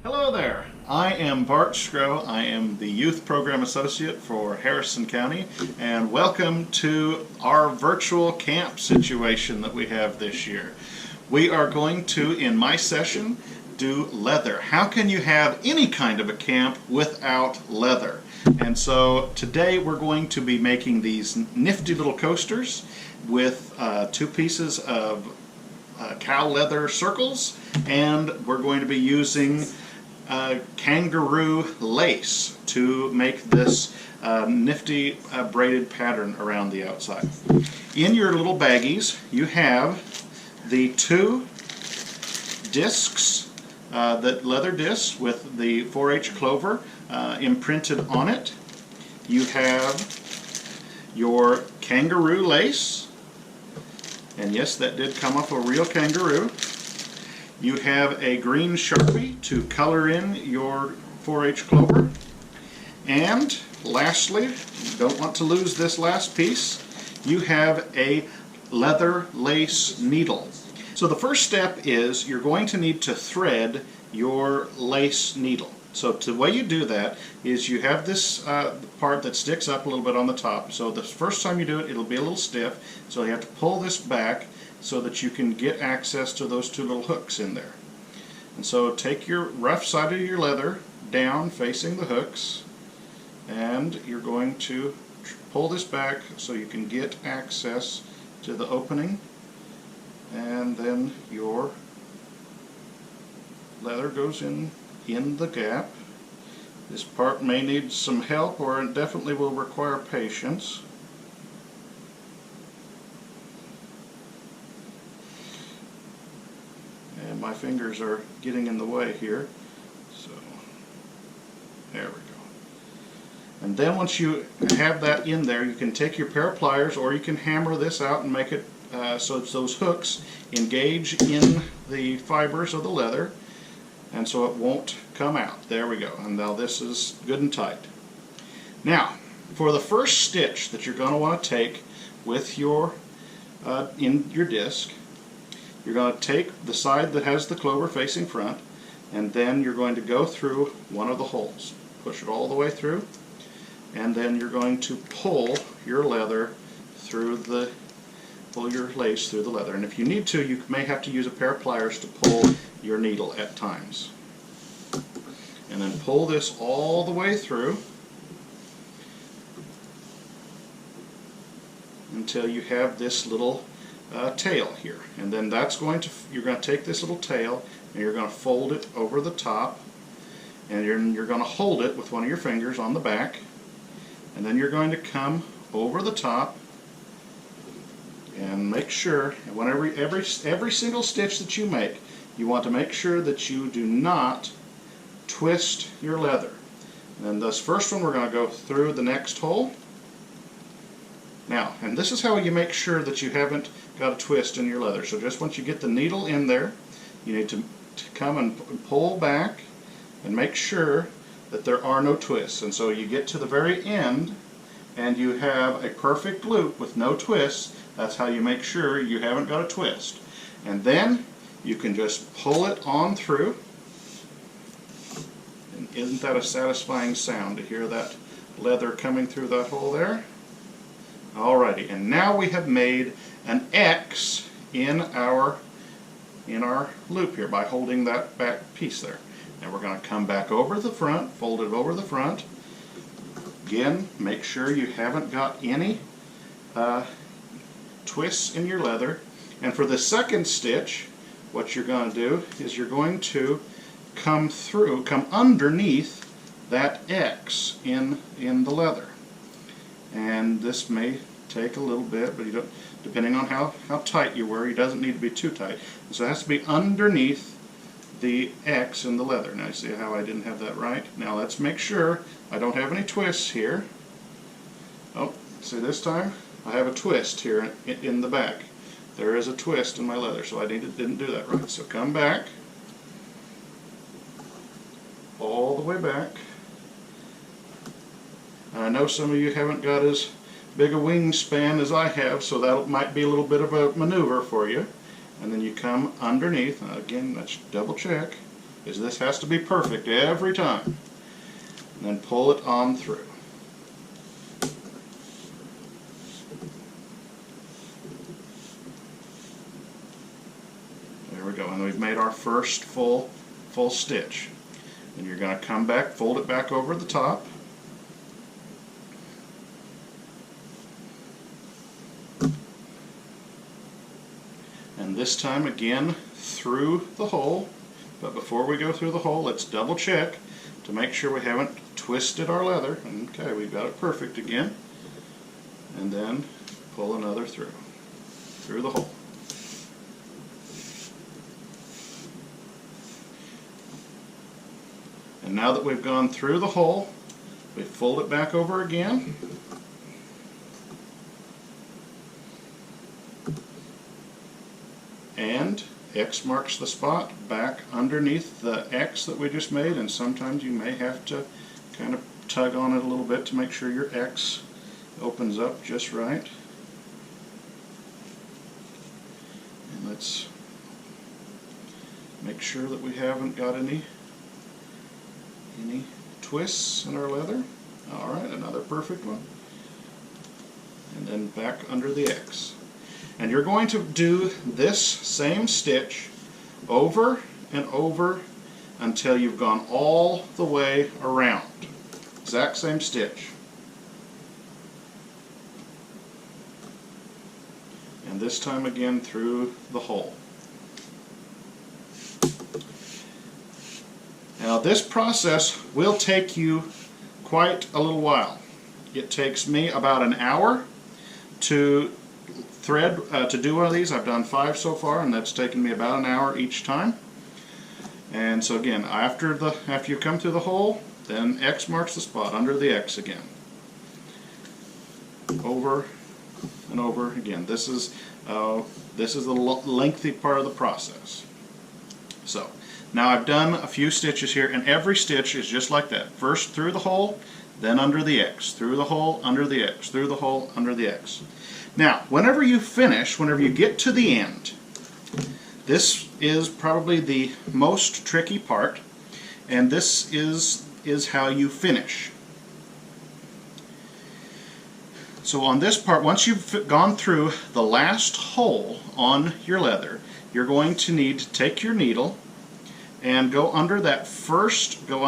Hello there. I am Bart Scrow. I am the Youth Program Associate for Harrison County, and welcome to our virtual camp situation that we have this year. We are going to, in my session, do leather. How can you have any kind of a camp without leather? And so today we're going to be making these nifty little coasters with 2 pieces of cow leather circles, and we're going to be using kangaroo lace to make this nifty braided pattern around the outside. In your little baggies you have the 2 discs, leather discs with the 4-H clover imprinted on it. You have your kangaroo lace, and yes, that did come off a real kangaroo. You have a green Sharpie to color in your 4-H clover. And lastly, you don't want to lose this last piece, you have a leather lace needle. So the first step is you're going to need to thread your lace needle. So the way you do that is you have this part that sticks up a little bit on the top. So the first time you do it, it'll be a little stiff. So you have to pull this back so that you can get access to those 2 little hooks in there. And so take your rough side of your leather down facing the hooks, and you're going to pull this back so you can get access to the opening, and then your leather goes in the gap. This part may need some help, or it definitely will require patience. And my fingers are getting in the way here, so there we go. And then once you have that in there, you can take your pair of pliers, or you can hammer this out and make it so it's those hooks engage in the fibers of the leather, and so it won't come out. There we go. And now this is good and tight. Now, for the first stitch that you're going to want to take with your in your disc, you're going to take the side that has the clover facing front, and then you're going to go through one of the holes. Push it all the way through, and then you're going to pull your leather through the pull your lace through the leather. And if you need to, you may have to use a pair of pliers to pull your needle at times. And then pull this all the way through until you have this little tail here. And then that's going to, you're going to take this little tail and you're going to fold it over the top, and you're going to hold it with one of your fingers on the back, and then you're going to come over the top and make sure, whenever every single stitch that you make, you want to make sure that you do not twist your leather. And this first one, we're going to go through the next hole. Now, and this is how you make sure that you haven't got a twist in your leather. So just once you get the needle in there, you need to come and pull back and make sure that there are no twists. And so you get to the very end and you have a perfect loop with no twists. That's how you make sure you haven't got a twist. And then you can just pull it on through. And isn't that a satisfying sound to hear that leather coming through that hole there? Alrighty, and now we have made an X in our loop here by holding that back piece there. Now we're going to come back over the front, fold it over the front. Again, make sure you haven't got any twists in your leather. And for the second stitch, what you're going to do is you're going to come underneath that X in the leather. And this may take a little bit, but you don't, depending on how tight you were, it doesn't need to be too tight. So it has to be underneath the X in the leather. Now you see how I didn't have that right? Now let's make sure I don't have any twists here. Oh, see, this time I have a twist here in the back. There is a twist in my leather, so I didn't do that right. So come back, all the way back. I know some of you haven't got as big a wingspan as I have, so that might be a little bit of a maneuver for you. And then you come underneath, again, let's double check, because this has to be perfect every time. And then pull it on through. There we go, and we've made our first full stitch. And you're going to come back, fold it back over the top. And this time again through the hole. But before we go through the hole, let's double check to make sure we haven't twisted our leather. Okay, we've got it perfect again. And then pull another through the hole. And now that we've gone through the hole, we fold it back over again. And X marks the spot back underneath the X that we just made, and sometimes you may have to kind of tug on it a little bit to make sure your X opens up just right. And let's make sure that we haven't got any twists in our leather. Alright, another perfect one. And then back under the X. And you're going to do this same stitch over and over until you've gone all the way around. Exact same stitch. And this time again through the hole. Now this process will take you quite a little while. It takes me about an hour to thread, to do one of these. I've done 5 so far, and that's taken me about an hour each time. And so again, after you come through the hole, then X marks the spot under the X again. Over and over again. This is the lengthy part of the process. So now I've done a few stitches here, and every stitch is just like that. First through the hole, then under the X, through the hole, under the X, through the hole, under the X. Now, whenever you finish, whenever you get to the end, this is probably the most tricky part, and this is how you finish. So on this part, once you've gone through the last hole on your leather, you're going to need to take your needle and go under that first loop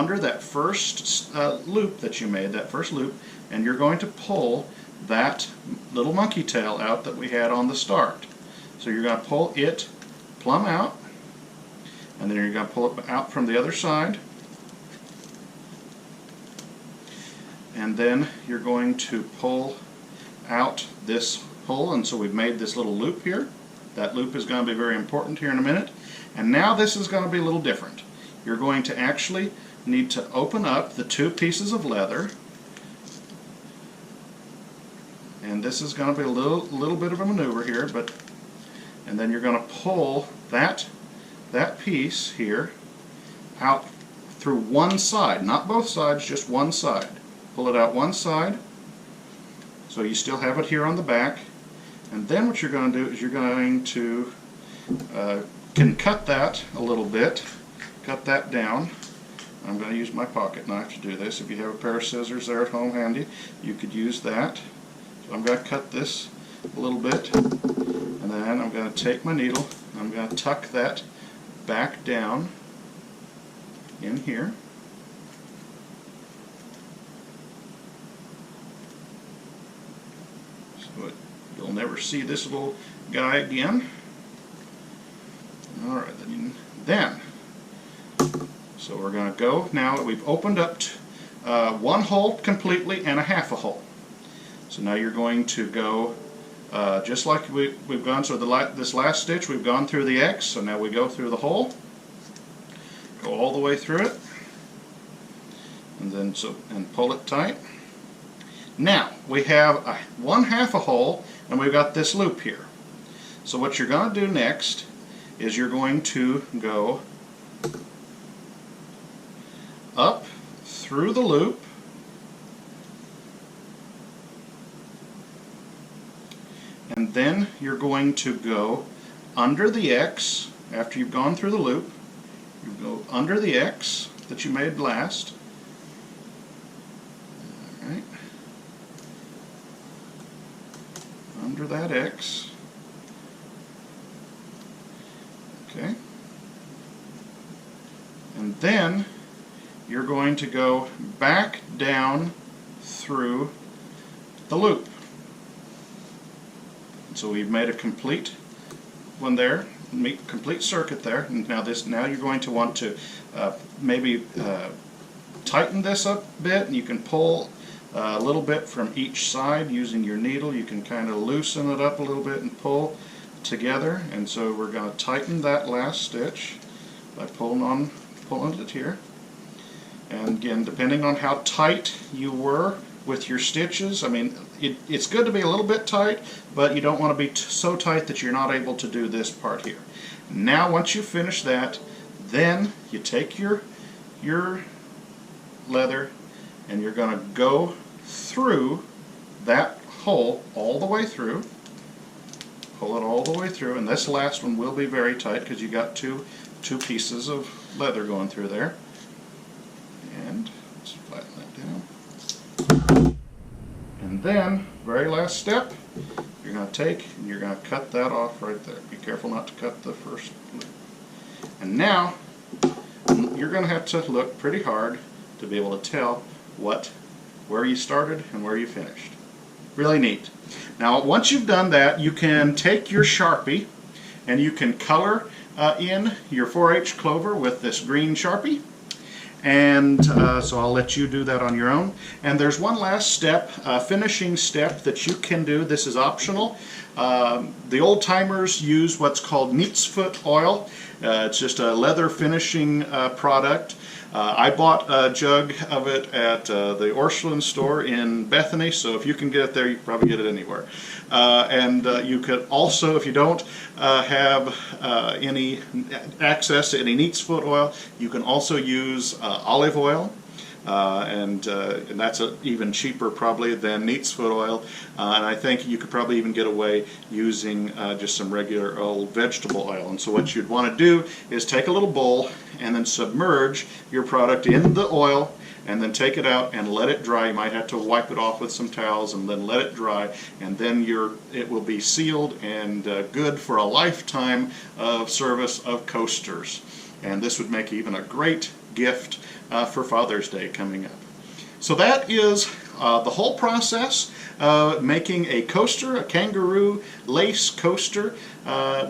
that you made, that first loop, and you're going to pull that little monkey tail out that we had on the start. So you're going to pull it plumb out, and then you're going to pull it out from the other side, and then you're going to pull out this hole, and so we've made this little loop here. That loop is going to be very important here in a minute. And now this is going to be a little different. You're going to actually need to open up the 2 pieces of leather, and this is going to be a little bit of a maneuver here, and then you're going to pull that piece here out through one side, not both sides, just one side. Pull it out one side, so you still have it here on the back, and then what you're going to do is you're going to can cut that a little bit, cut that down. I'm going to use my pocket knife to do this. If you have a pair of scissors there at home handy, you could use that. So I'm going to cut this a little bit, and then I'm going to take my needle, I'm going to tuck that back down in here. So you'll never see this little guy again. Alright, then, so we're going to go, now that we've opened up one hole completely and a half a hole. So now you're going to go just like we've gone, so this last stitch we've gone through the X, so now we go through the hole, go all the way through it, and then and pull it tight. Now we have one half a hole, and we've got this loop here. So what you're going to do next is you're going to go up through the loop, and then you're going to go under the X. After you've gone through the loop, You go under the X that you made last. All right. Under that X. Okay. And then you're going to go back down through the loop. So we've made a complete one there, complete circuit there. And now you're going to want to maybe tighten this up a bit, and you can pull a little bit from each side using your needle. You can kind of loosen it up a little bit and pull together. And so we're going to tighten that last stitch by pulling it here. And again, depending on how tight you were with your stitches, I mean, it's good to be a little bit tight, but you don't want to be so tight that you're not able to do this part here. Now once you finish that, then you take your leather and you're going to go through that hole all the way through. Pull it all the way through, and this last one will be very tight because you got two pieces of leather going through there. And let's flatten that down. And then, very last step, you're going to take and you're going to cut that off right there. Be careful not to cut the first loop. And now, you're going to have to look pretty hard to be able to tell where you started and where you finished. Really neat. Now, once you've done that, you can take your Sharpie and you can color in your 4-H clover with this green Sharpie. And so I'll let you do that on your own. And there's one last step, finishing step that you can do. This is optional. The old timers use what's called neat's foot oil. It's just a leather finishing product. I bought a jug of it at the Orscheln store in Bethany, so if you can get it there, you can probably get it anywhere. You could also, if you don't have any access to any neat's foot oil, you can also use olive oil. And that's even cheaper probably than neat's foot oil, and I think you could probably even get away using just some regular old vegetable oil. And so what you'd want to do is take a little bowl and then submerge your product in the oil and then take it out and let it dry. You might have to wipe it off with some towels and then let it dry, and then it will be sealed and good for a lifetime of service of coasters. And this would make even a great gift for Father's Day coming up. So that is the whole process of making a coaster, a Kangaroo lace coaster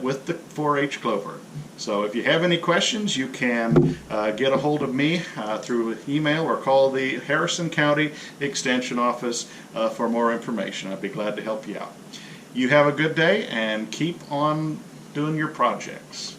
with the 4-H clover. So if you have any questions, you can get a hold of me through email or call the Harrison County Extension Office for more information. I'd be glad to help you out. You have a good day and keep on doing your projects.